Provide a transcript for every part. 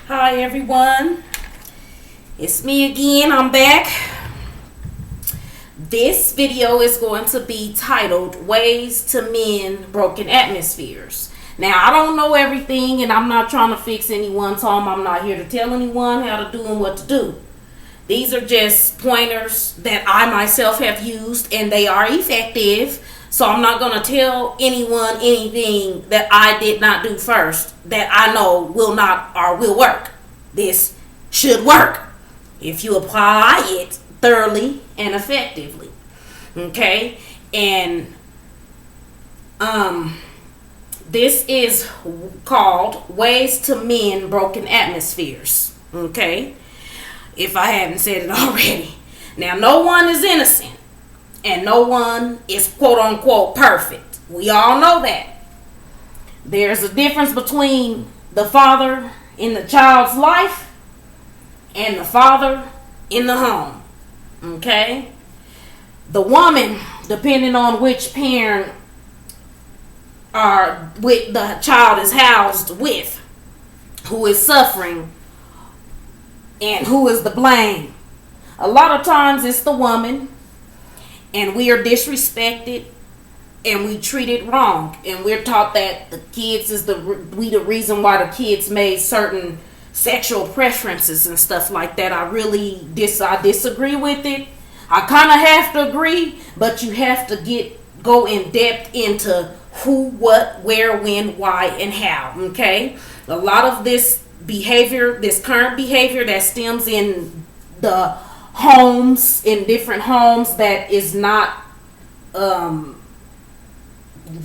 Hi everyone, it's me again. I'm back. This video is going to be titled Ways to Mend Broken Atmospheres. Now, I don't know everything and I'm not trying to fix anyone, so I'm not here to tell anyone how to do and what to do. These are just pointers that I myself have used and they are effective. So I'm not going to tell anyone anything that I did not do first that I know will not or will work. This should work if you apply it thoroughly and effectively. Okay? And this is called Ways to Mend Broken Atmospheres. Okay? If I haven't said it already. Now, no one is innocent. And no one is quote unquote perfect. We all know that. There's a difference between the father in the child's life and the father in the home. Okay? The woman, depending on which parent or with the child is housed with, who is suffering and who is the blame. A lot of times it's the woman. And we are disrespected and we treated wrong. And we're taught that the kids is the reason why the kids made certain sexual preferences and stuff like that. I disagree with it. I kind of have to agree, but you have to go in depth into who, what, where, when, why, and how. Okay? A lot of this behavior, this current behavior that stems in the homes, in different homes, that is not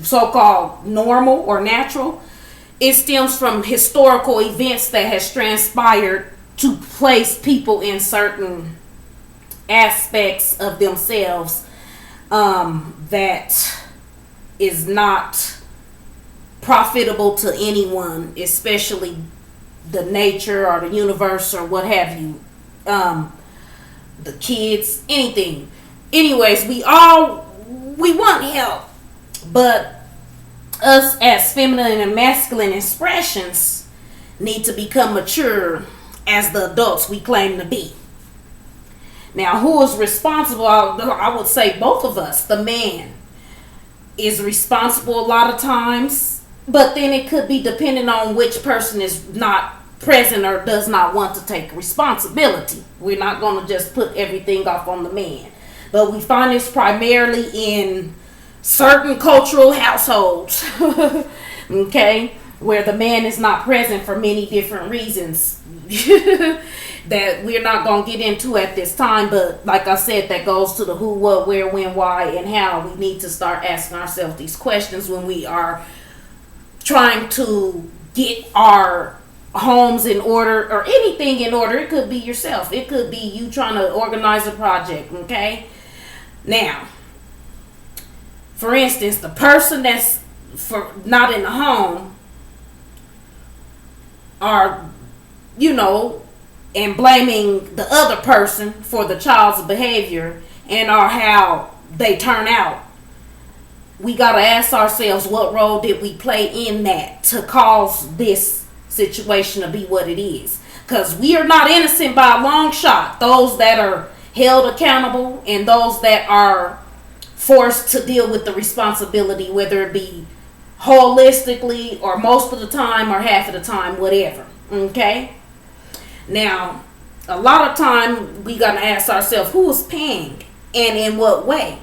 so-called normal or natural. It stems from historical events that has transpired to place people in certain aspects of themselves that is not profitable to anyone, especially the nature or the universe or what have you. The kids, anything. Anyways, we want help, but us as feminine and masculine expressions need to become mature as the adults we claim to be. Now, who is responsible? I would say both of us. The man is responsible a lot of times, but then it could be depending on which person is not present or does not want to take responsibility. We're not going to just put everything off on the man. But we find this primarily in certain cultural households, okay, where the man is not present for many different reasons that we're not going to get into at this time. But like I said, that goes to the who, what, where, when, why, and how. We need to start asking ourselves these questions when we are trying to get our homes in order or anything in order. It could be yourself. It could be you trying to organize a project, okay? Now, for instance, the person that's not in the home are, and blaming the other person for the child's behavior and or how they turn out. We got to ask ourselves, what role did we play in that to cause this situation to be what it is? Because we are not innocent by a long shot. Those that are held accountable and those that are forced to deal with the responsibility, whether it be holistically or most of the time or half of the time, whatever. Okay? Now, a lot of time we got to ask ourselves, who is paying and in what way?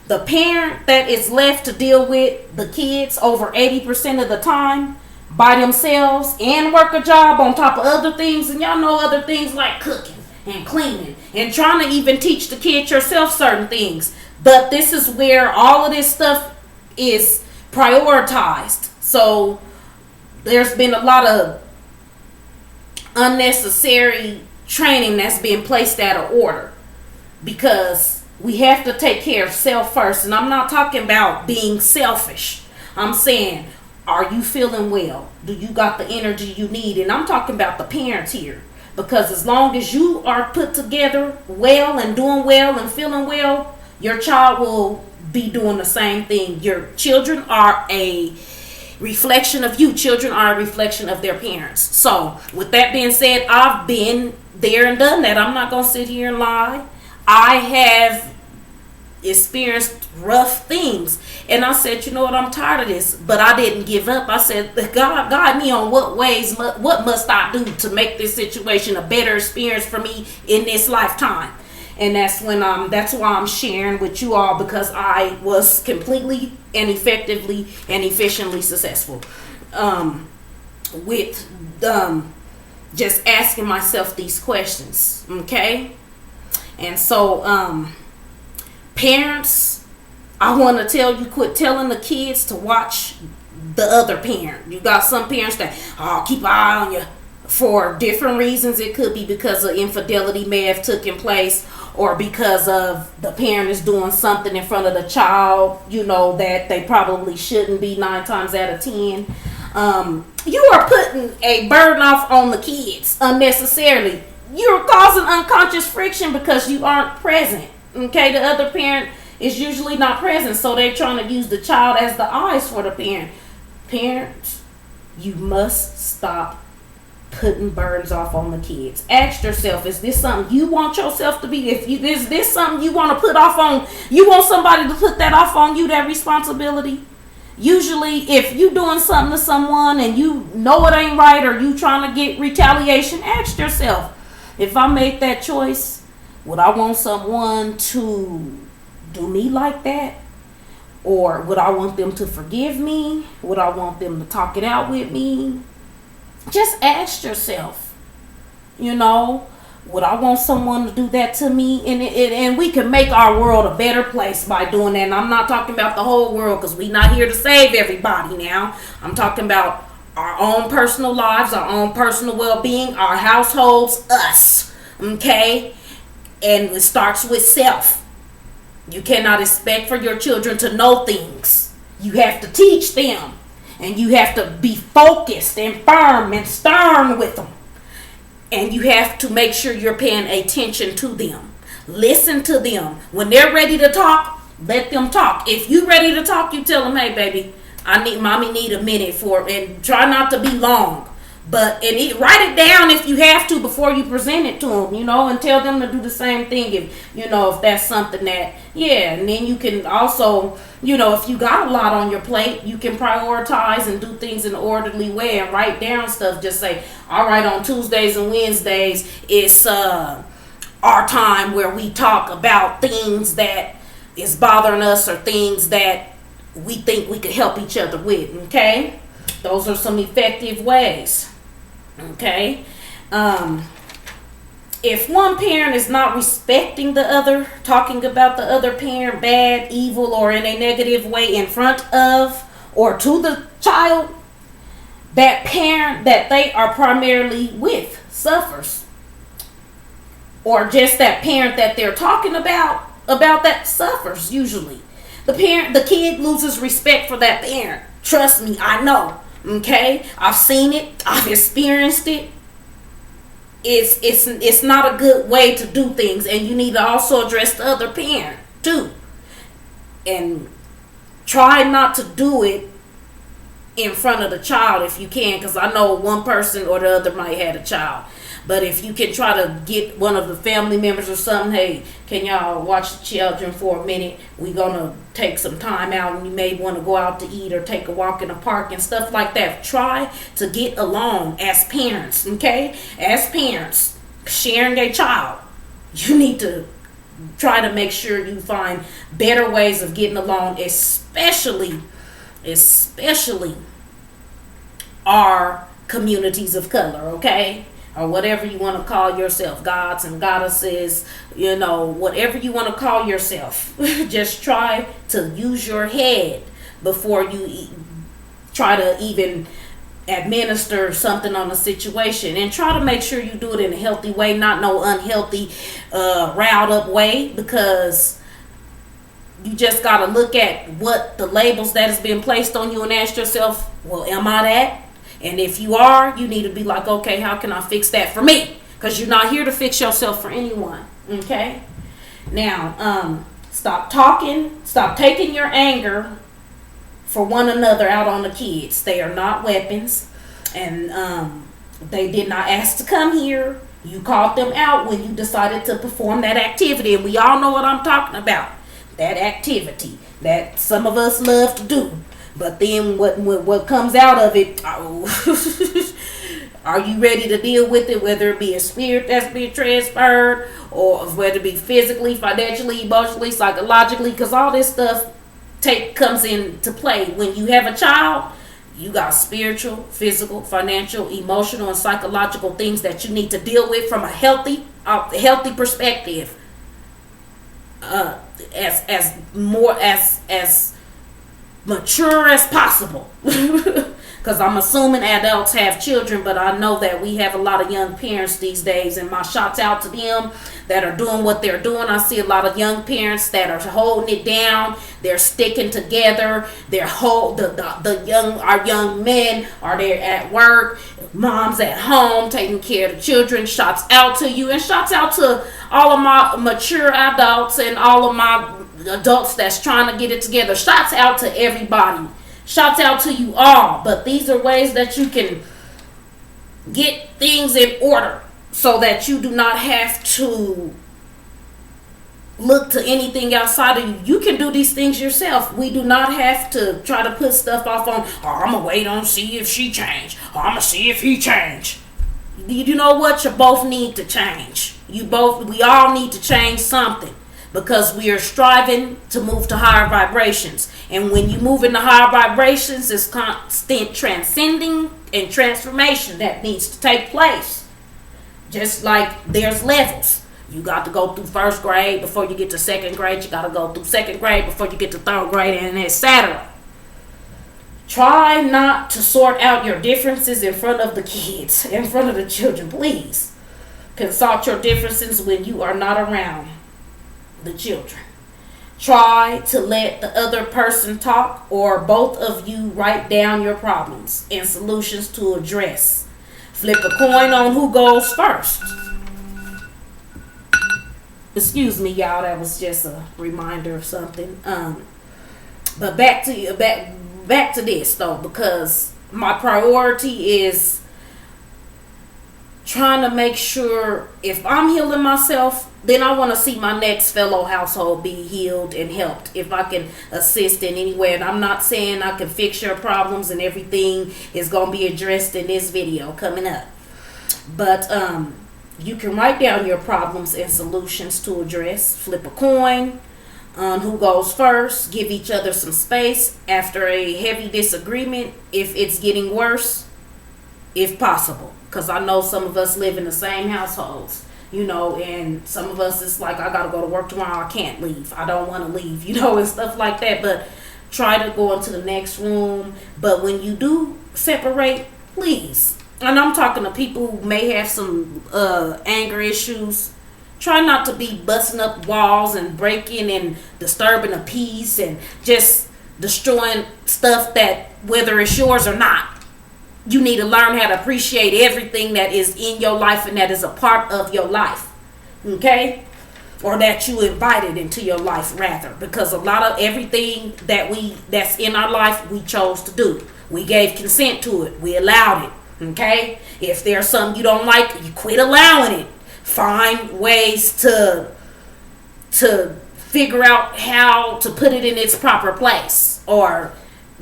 The parent that is left to deal with the kids over 80% of the time by themselves and work a job on top of other things, and y'all know other things like cooking and cleaning and trying to even teach the kids yourself certain things. But this is where all of this stuff is prioritized. So there's been a lot of unnecessary training that's being placed out of order because we have to take care of self first. And I'm not talking about being selfish. I'm saying, are you feeling well? Do you got the energy you need? And I'm talking about the parents here. Because as long as you are put together well and doing well and feeling well, your child will be doing the same thing. Your children are a reflection of you. Children are a reflection of their parents. So with that being said, I've been there and done that. I'm not going to sit here and lie. I have experienced rough things, and I said, you know what, I'm tired of this, but I didn't give up. I said, God, guide me on what must I do to make this situation a better experience for me in this lifetime. And that's why I'm sharing with you all, because I was completely and effectively and efficiently successful with just asking myself these questions. Okay. And so parents, I want to tell you, quit telling the kids to watch the other parent. You got some parents that, keep an eye on you for different reasons. It could be because of infidelity may have taken place, or because of the parent is doing something in front of the child, that they probably shouldn't be 9 times out of 10. You are putting a burden off on the kids unnecessarily. You're causing unconscious friction because you aren't present. Okay, the other parent is usually not present, so they're trying to use the child as the eyes for the parent. Parents, you must stop putting burdens off on the kids. Ask yourself, is this something you want yourself to be? Is this something you want to put off on? You want somebody to put that off on you, that responsibility? Usually, if you doing something to someone and you know it ain't right, or you trying to get retaliation, ask yourself, if I make that choice, would I want someone to do me like that? Or would I want them to forgive me? Would I want them to talk it out with me? Just ask yourself, would I want someone to do that to me? And we can make our world a better place by doing that. And I'm not talking about the whole world, because we're not here to save everybody now. I'm talking about our own personal lives, our own personal well-being, our households, us. Okay? And it starts with self. You cannot expect for your children to know things. You have to teach them. And you have to be focused and firm and stern with them. And you have to make sure you're paying attention to them. Listen to them. When they're ready to talk, let them talk. If you're ready to talk, you tell them, hey, baby, mommy need a minute and try not to be long. But write it down if you have to before you present it to them, and tell them to do the same thing if that's something that, and then you can also, if you got a lot on your plate, you can prioritize and do things in an orderly way and write down stuff. Just say, all right, on Tuesdays and Wednesdays, it's our time where we talk about things that is bothering us or things that we think we could help each other with, okay? Those are some effective ways. Okay. If one parent is not respecting the other, talking about the other parent bad, evil, or in a negative way in front of or to the child, that parent that they are primarily with suffers. Or just that parent that they're talking about that suffers usually. The kid loses respect for that parent. Trust me, I know. Okay, I've seen it. I've experienced it. It's not a good way to do things, and you need to also address the other parent too, and try not to do it in front of the child if you can, because I know one person or the other might have a child. But if you can try to get one of the family members or something, hey, can y'all watch the children for a minute? We're going to take some time out, and you may want to go out to eat or take a walk in the park and stuff like that. Try to get along as parents, okay? As parents, sharing a child, you need to try to make sure you find better ways of getting along, especially our communities of color, okay? Or whatever you want to call yourself, gods and goddesses, whatever you want to call yourself. Just try to use your head before you try to even administer something on a situation, and try to make sure you do it in a healthy way, not no unhealthy, riled up way, because you just got to look at what the labels that has been placed on you and ask yourself, well, am I that? And if you are, you need to be like, okay, how can I fix that for me? Because you're not here to fix yourself for anyone. Okay? Now, stop taking your anger for one another out on the kids. They are not weapons, and they did not ask to come here. You called them out when you decided to perform that activity, and we all know what I'm talking about. That activity that some of us love to do, but then what comes out of it? Oh, are you ready to deal with it? Whether it be a spirit that's being transferred, or whether it be physically, financially, emotionally, psychologically, because all this stuff comes into play when you have a child. You got spiritual, physical, financial, emotional, and psychological things that you need to deal with from a healthy perspective. As mature as possible. Because I'm assuming adults have children, but I know that we have a lot of young parents these days, and my shots out to them that are doing what they're doing. I see a lot of young parents that are holding it down. They're sticking together. Our young men are there at work. Moms at home taking care of the children. Shots out to you, and shots out to all of my mature adults and all of my adults that's trying to get it together. Shots out to everybody. Shouts out to you all. But these are ways that you can get things in order so that you do not have to look to anything outside of you. You can do these things yourself. We do not have to try to put stuff off on, I'm going to wait on see if she change. I'm going to see if he change. You know what? You both need to change. We all need to change something. Because we are striving to move to higher vibrations. And when you move into higher vibrations, it's constant transcending and transformation that needs to take place. Just like there's levels. You got to go through first grade before you get to second grade. You got to go through second grade before you get to third grade, and etc. Try not to sort out your differences in front of the kids, in front of the children, please. Consult your differences when you are not around the children. Try to let the other person talk, or both of you write down your problems and solutions to address. Flip a coin on who goes first. Excuse me, y'all, that was just a reminder of something. But back to this though, because my priority is trying to make sure if I'm healing myself, then I want to see my next fellow household be healed and helped if I can assist in any way. And I'm not saying I can fix your problems and everything is going to be addressed in this video coming up. But you can write down your problems and solutions to address. Flip a coin on who goes first. Give each other some space after a heavy disagreement if it's getting worse, if possible. Because I know some of us live in the same households, and some of us, it's like, I got to go to work tomorrow. I can't leave. I don't want to leave, and stuff like that. But try to go into the next room. But when you do separate, please, and I'm talking to people who may have some anger issues, try not to be busting up walls and breaking and disturbing the peace and just destroying stuff that, whether it's yours or not. You need to learn how to appreciate everything that is in your life and that is a part of your life. Okay? Or that you invited into your life, rather. Because a lot of everything that's in our life, we chose to do. We gave consent to it. We allowed it. Okay? If there's something you don't like, you quit allowing it. Find ways to figure out how to put it in its proper place. Or,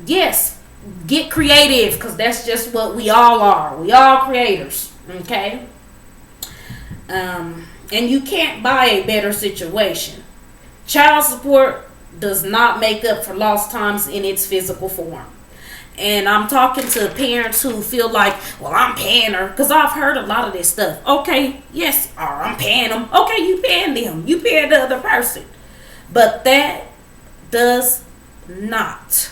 yes, get creative, because that's just what we all are. We all creators, okay? And you can't buy a better situation. Child support does not make up for lost times in its physical form. And I'm talking to parents who feel like, well, I'm paying her, because I've heard a lot of this stuff. Okay, yes, or I'm paying them. Okay, you paying them. You paying the other person. But that does not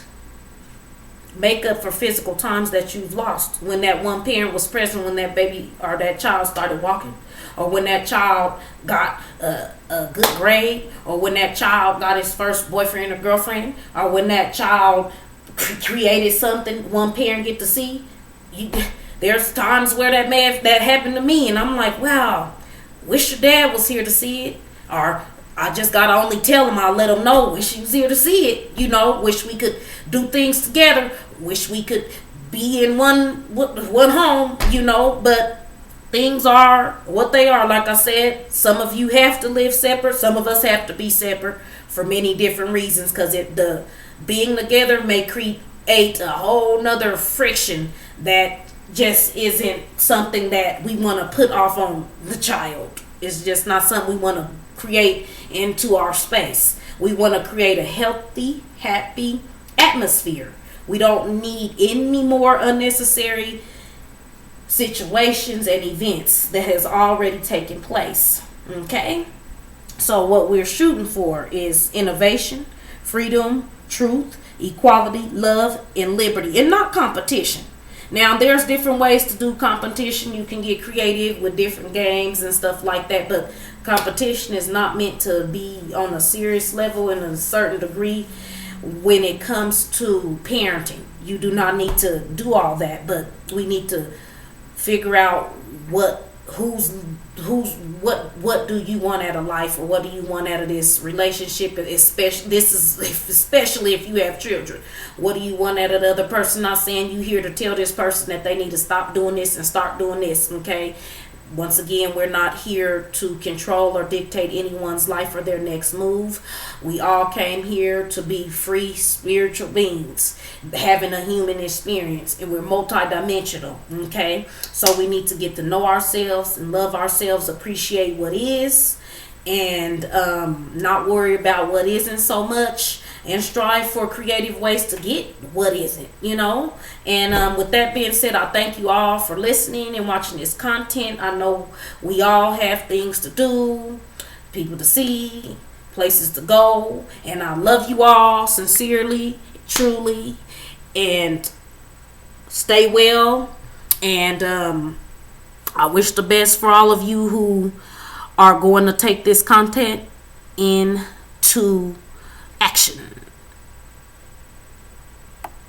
make up for physical times that you've lost when that one parent was present, when that baby or that child started walking, or when that child got a good grade, or when that child got his first boyfriend or girlfriend, or when that child created something one parent get to see. There's times where that happened to me, and I'm like, wow, wish your dad was here to see it. Or I just gotta only tell them. I'll let them know. Wish you was here to see it. Wish we could do things together. Wish we could be in one home. But things are what they are. Like I said, some of you have to live separate. Some of us have to be separate for many different reasons. Because the being together may create a whole nother friction that just isn't something that we want to put off on the child. It's just not something we want to create into our space. We want to create a healthy, happy atmosphere. We don't need any more unnecessary situations and events that has already taken place. Okay? So what we're shooting for is innovation, freedom, truth, equality, love, and liberty, and not competition. Now, there's different ways to do competition. You can get creative with different games and stuff like that, but competition is not meant to be on a serious level in a certain degree. When it comes to parenting, you do not need to do all that, but we need to figure out what do you want out of life, or what do you want out of this relationship, especially if you have children. What do you want out of the other person? Not saying you here to tell this person that they need to stop doing this and start doing this. Okay, once again, we're not here to control or dictate anyone's life or their next move. We all came here to be free spiritual beings, having a human experience, and we're multidimensional. Okay, so we need to get to know ourselves and love ourselves, appreciate what is, and not worry about what isn't so much, and strive for creative ways to get what isn't. And with that being said, I thank you all for listening and watching this content. I know we all have things to do, people to see, places to go, and I love you all sincerely, truly, and stay well. And I wish the best for all of you who are going to take this content into action.